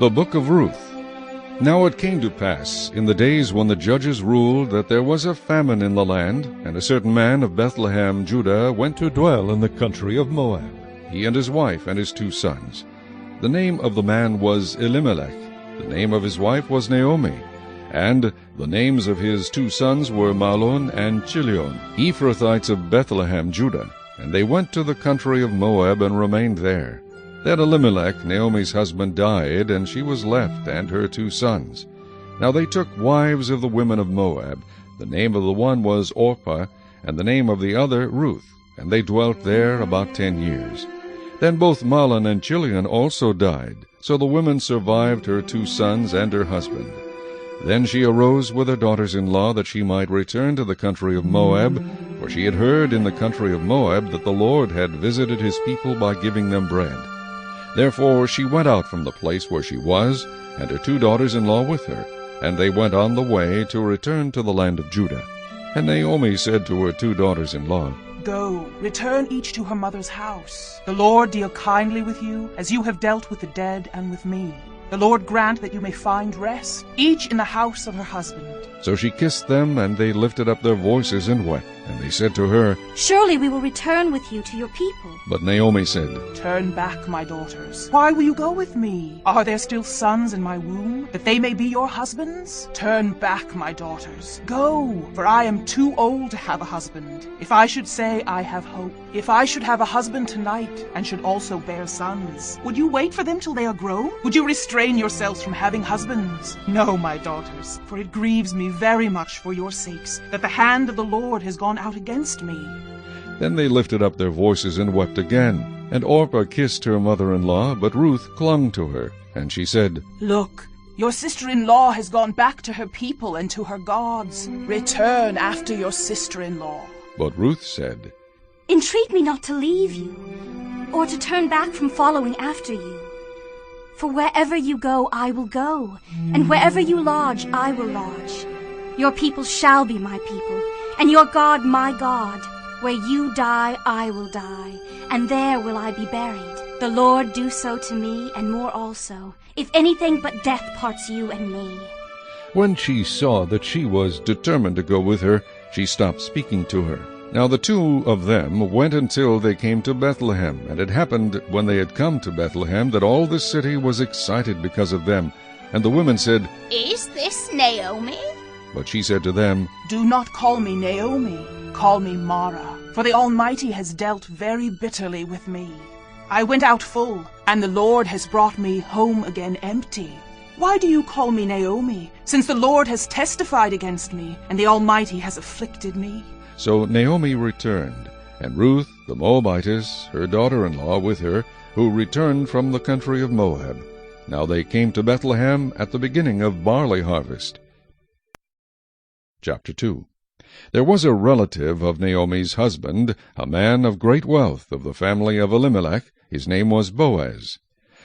The Book of Ruth. Now it came to pass, in the days when the judges ruled, that there was a famine in the land, and a certain man of Bethlehem, Judah, went to dwell in the country of Moab, he and his wife and his 2 sons. The name of the man was Elimelech, the name of his wife was Naomi, and the names of his 2 sons were Mahlon and Chilion, Ephrathites of Bethlehem, Judah. And they went to the country of Moab and remained there. Then Elimelech, Naomi's husband, died, and she was left, and her 2 sons. Now they took wives of the women of Moab. The name of the one was Orpah, and the name of the other Ruth, and they dwelt there about 10 years. Then both Mahlon and Chilion also died, so the woman survived her 2 sons and her husband. Then she arose with her daughters-in-law, that she might return to the country of Moab, for she had heard in the country of Moab that the Lord had visited his people by giving them bread. Therefore she went out from the place where she was, and her 2 daughters-in-law with her, and they went on the way to return to the land of Judah. And Naomi said to her 2 daughters-in-law, Go, return each to her mother's house. The Lord deal kindly with you, as you have dealt with the dead and with me. The Lord grant that you may find rest, each in the house of her husband. So she kissed them, and they lifted up their voices and wept. And they said to her, Surely we will return with you to your people. But Naomi said, Turn back, my daughters. Why will you go with me? Are there still sons in my womb, that they may be your husbands? Turn back, my daughters. Go, for I am too old to have a husband. If I should say I have hope, if I should have a husband tonight, and should also bear sons, would you wait for them till they are grown? Would you restrain yourselves from having husbands? No, my daughters, for it grieves me very much for your sakes, that the hand of the Lord has gone out against me. Then they lifted up their voices and wept again. And Orpah kissed her mother-in-law, but Ruth clung to her. And she said, Look, your sister-in-law has gone back to her people and to her gods. Return after your sister-in-law. But Ruth said, Entreat me not to leave you, or to turn back from following after you. For wherever you go, I will go, and wherever you lodge, I will lodge. Your people shall be my people, and your God my God. Where you die, I will die, and there will I be buried. The Lord do so to me, and more also, if anything but death parts you and me. When she saw that she was determined to go with her, she stopped speaking to her. Now the 2 of them went until they came to Bethlehem. And it happened, when they had come to Bethlehem, that all the city was excited because of them. And the women said, Is this Naomi? But she said to them, Do not call me Naomi, call me Mara, for the Almighty has dealt very bitterly with me. I went out full, and the Lord has brought me home again empty. Why do you call me Naomi, since the Lord has testified against me, and the Almighty has afflicted me? So Naomi returned, and Ruth the Moabitess, her daughter-in-law, with her, who returned from the country of Moab. Now they came to Bethlehem at the beginning of barley harvest. Chapter 2. There was a relative of Naomi's husband, a man of great wealth, of the family of Elimelech. His name was Boaz.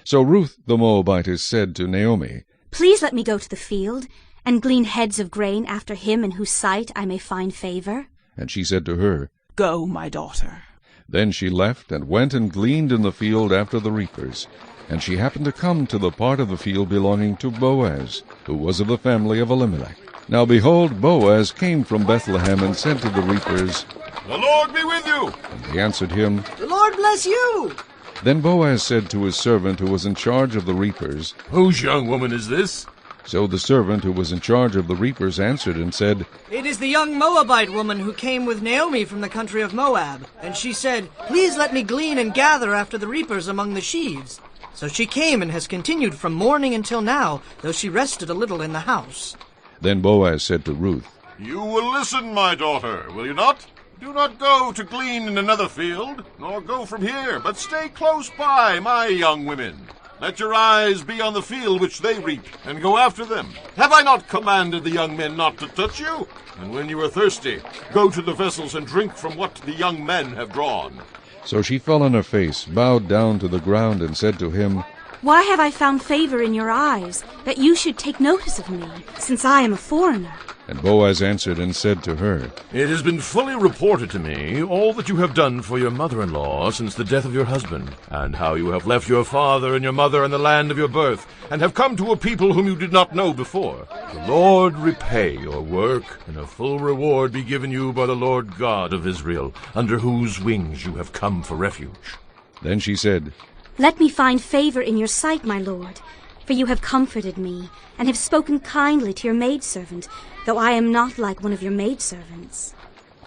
So Ruth the Moabitess said to Naomi, Please let me go to the field, and glean heads of grain after him in whose sight I may find favor. And she said to her, Go, my daughter. Then she left, and went and gleaned in the field after the reapers. And she happened to come to the part of the field belonging to Boaz, who was of the family of Elimelech. Now behold, Boaz came from Bethlehem, and said to the reapers, The Lord be with you. And they answered him, The Lord bless you. Then Boaz said to his servant who was in charge of the reapers, Whose young woman is this? So the servant who was in charge of the reapers answered and said, It is the young Moabite woman who came with Naomi from the country of Moab. And she said, Please let me glean and gather after the reapers among the sheaves. So she came and has continued from morning until now, though she rested a little in the house. Then Boaz said to Ruth, You will listen, my daughter, will you not? Do not go to glean in another field, nor go from here, but stay close by, my young women. Let your eyes be on the field which they reap, and go after them. Have I not commanded the young men not to touch you? And when you are thirsty, go to the vessels and drink from what the young men have drawn. So she fell on her face, bowed down to the ground, and said to him, Why have I found favor in your eyes, that you should take notice of me, since I am a foreigner? And Boaz answered and said to her, It has been fully reported to me all that you have done for your mother-in-law since the death of your husband, and how you have left your father and your mother and the land of your birth, and have come to a people whom you did not know before. The Lord repay your work, and a full reward be given you by the Lord God of Israel, under whose wings you have come for refuge. Then she said, Let me find favor in your sight, my lord, for you have comforted me, and have spoken kindly to your maidservant, though I am not like one of your maidservants.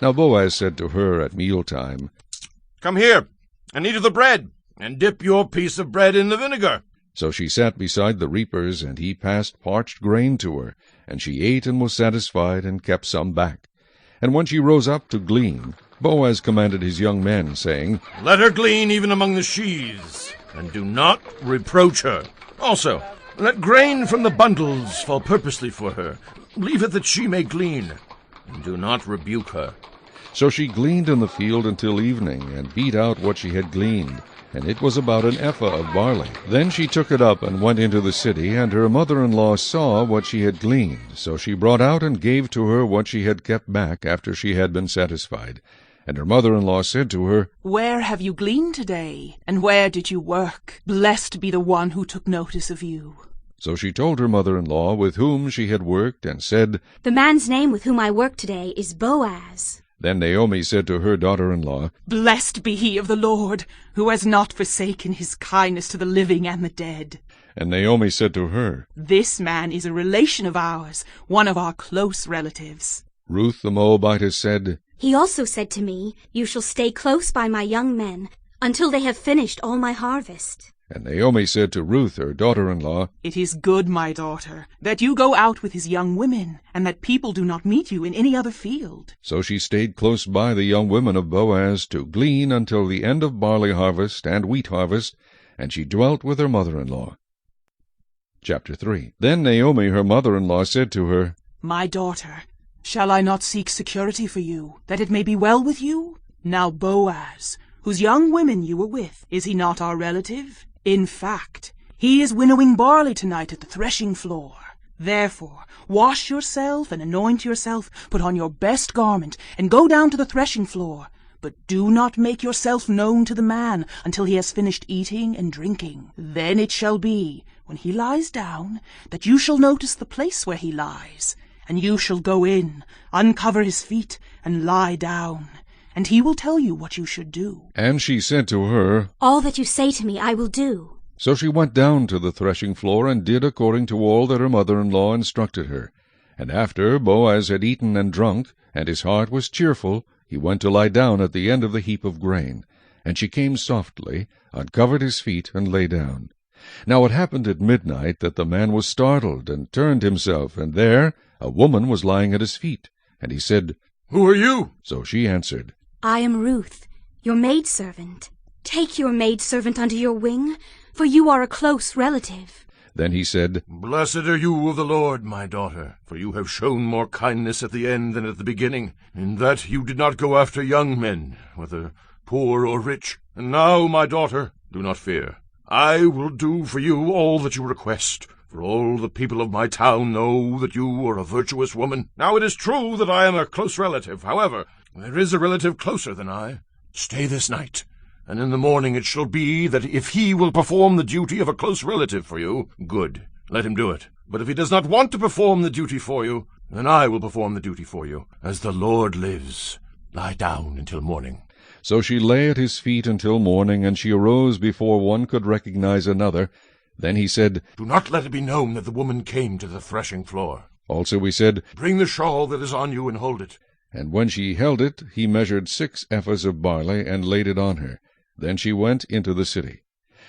Now Boaz said to her at mealtime, Come here, and eat of the bread, and dip your piece of bread in the vinegar. So she sat beside the reapers, and he passed parched grain to her, and she ate and was satisfied, and kept some back. And when she rose up to glean, Boaz commanded his young men, saying, Let her glean even among the sheaves, and do not reproach her. Also, let grain from the bundles fall purposely for her. Leave it that she may glean, and do not rebuke her. So she gleaned in the field until evening, and beat out what she had gleaned, and it was about an ephah of barley. Then she took it up and went into the city, and her mother-in-law saw what she had gleaned. So she brought out and gave to her what she had kept back after she had been satisfied. And her mother-in-law said to her, Where have you gleaned today? And where did you work? Blessed be the one who took notice of you. So she told her mother-in-law with whom she had worked, and said, The man's name with whom I work today is Boaz. Then Naomi said to her daughter-in-law, Blessed be he of the Lord, who has not forsaken his kindness to the living and the dead. And Naomi said to her, This man is a relation of ours, one of our close relatives. Ruth the Moabitess said, He also said to me, You shall stay close by my young men, until they have finished all my harvest. And Naomi said to Ruth her daughter-in-law, It is good, my daughter, that you go out with his young women, and that people do not meet you in any other field. So she stayed close by the young women of Boaz to glean until the end of barley harvest and wheat harvest, and she dwelt with her mother-in-law. Chapter 3. Then Naomi her mother-in-law said to her, My daughter, shall I not seek security for you, that it may be well with you? Now Boaz, whose young women you were with, is he not our relative? In fact, he is winnowing barley tonight at the threshing floor. Therefore, wash yourself and anoint yourself, put on your best garment, and go down to the threshing floor. But do not make yourself known to the man until he has finished eating and drinking. Then it shall be, when he lies down, that you shall notice the place where he lies. And you shall go in, uncover his feet, and lie down. And he will tell you what you should do. And she said to her, All that you say to me I will do. So she went down to the threshing floor, and did according to all that her mother-in-law instructed her. And after Boaz had eaten and drunk, and his heart was cheerful, he went to lie down at the end of the heap of grain. And she came softly, uncovered his feet, and lay down. Now it happened at midnight that the man was startled, and turned himself, and there a woman was lying at his feet. And he said, Who are you? So she answered, I am Ruth, your maidservant. Take your maidservant under your wing, for you are a close relative. Then he said, Blessed are you of the Lord, my daughter, for you have shown more kindness at the end than at the beginning, in that you did not go after young men, whether poor or rich. And now, my daughter, do not fear. I will do for you all that you request, for all the people of my town know that you are a virtuous woman. Now it is true that I am a close relative. However, there is a relative closer than I. Stay this night, and in the morning it shall be that if he will perform the duty of a close relative for you, good, let him do it. But if he does not want to perform the duty for you, then I will perform the duty for you. As the Lord lives, lie down until morning. So she lay at his feet until morning, and she arose before one could recognize another. Then he said, Do not let it be known that the woman came to the threshing floor. Also he said, Bring the shawl that is on you and hold it. And when she held it, he measured 6 ephahs of barley, and laid it on her. Then she went into the city.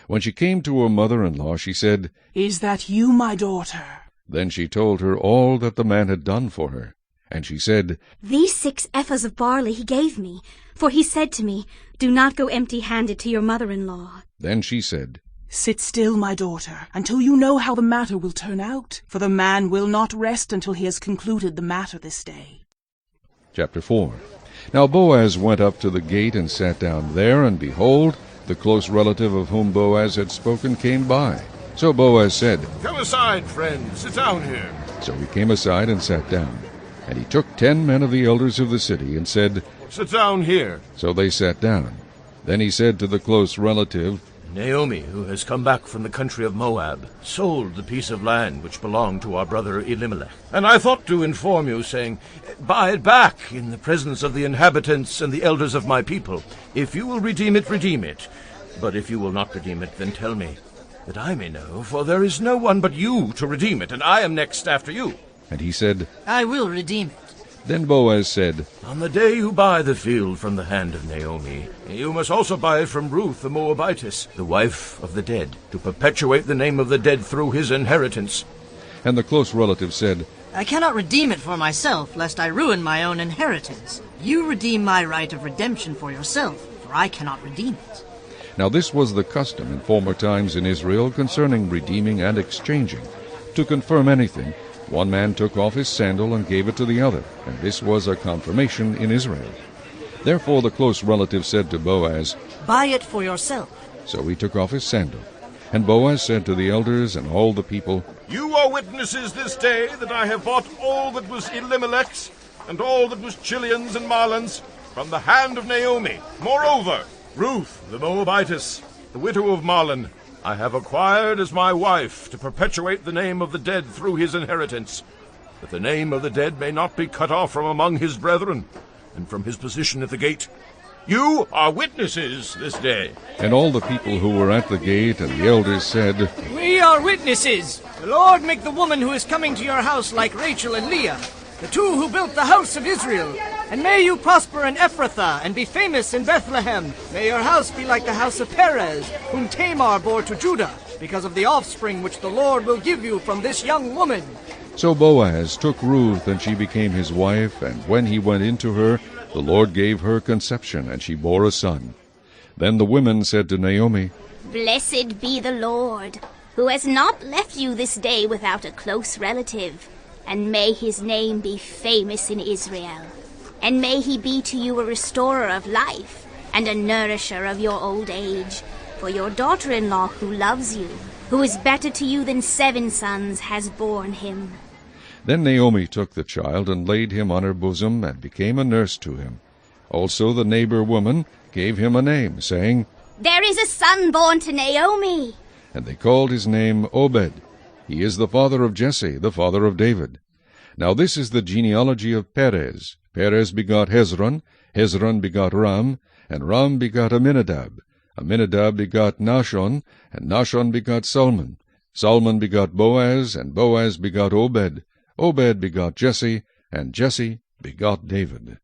When she came to her mother-in-law, she said, Is that you, my daughter? Then she told her all that the man had done for her. And she said, These 6 ephahs of barley he gave me, for he said to me, Do not go empty-handed to your mother-in-law. Then she said, Sit still, my daughter, until you know how the matter will turn out, for the man will not rest until he has concluded the matter this day. Chapter 4. Now Boaz went up to the gate and sat down there, and behold, the close relative of whom Boaz had spoken came by. So Boaz said, Come aside, friend, sit down here. So he came aside and sat down. And he took 10 men of the elders of the city, and said, Sit down here. So they sat down. Then he said to the close relative, Naomi, who has come back from the country of Moab, sold the piece of land which belonged to our brother Elimelech. And I thought to inform you, saying, buy it back in the presence of the inhabitants and the elders of my people. If you will redeem it, redeem it. But if you will not redeem it, then tell me, that I may know, for there is no one but you to redeem it, and I am next after you. And he said, I will redeem it. Then Boaz said, On the day you buy the field from the hand of Naomi, you must also buy it from Ruth the Moabitess, the wife of the dead, to perpetuate the name of the dead through his inheritance. And the close relative said, I cannot redeem it for myself, lest I ruin my own inheritance. You redeem my right of redemption for yourself, for I cannot redeem it. Now this was the custom in former times in Israel concerning redeeming and exchanging. To confirm anything, one man took off his sandal and gave it to the other, and this was a confirmation in Israel. Therefore the close relative said to Boaz, Buy it for yourself. So he took off his sandal. And Boaz said to the elders and all the people, You are witnesses this day that I have bought all that was Elimelech's, and all that was Chilion's and Mahlon's, from the hand of Naomi. Moreover, Ruth the Moabitess, the widow of Mahlon, I have acquired as my wife to perpetuate the name of the dead through his inheritance, that the name of the dead may not be cut off from among his brethren, and from his position at the gate. You are witnesses this day. And all the people who were at the gate and the elders said, We are witnesses. The Lord make the woman who is coming to your house like Rachel and Leah, the two who built the house of Israel. And may you prosper in Ephrathah, and be famous in Bethlehem. May your house be like the house of Perez, whom Tamar bore to Judah, because of the offspring which the Lord will give you from this young woman. So Boaz took Ruth, and she became his wife, and when he went into her, the Lord gave her conception, and she bore a son. Then the women said to Naomi, Blessed be the Lord, who has not left you this day without a close relative, and may his name be famous in Israel. And may he be to you a restorer of life, and a nourisher of your old age. For your daughter-in-law who loves you, who is better to you than 7 sons, has borne him. Then Naomi took the child, and laid him on her bosom, and became a nurse to him. Also the neighbor woman gave him a name, saying, There is a son born to Naomi. And they called his name Obed. He is the father of Jesse, the father of David. Now this is the genealogy of Perez. Perez begot Hezron, Hezron begot Ram, and Ram begot Amminadab. Amminadab begot Nahshon, and Nahshon begot Salmon. Salmon begot Boaz, and Boaz begot Obed. Obed begot Jesse, and Jesse begot David.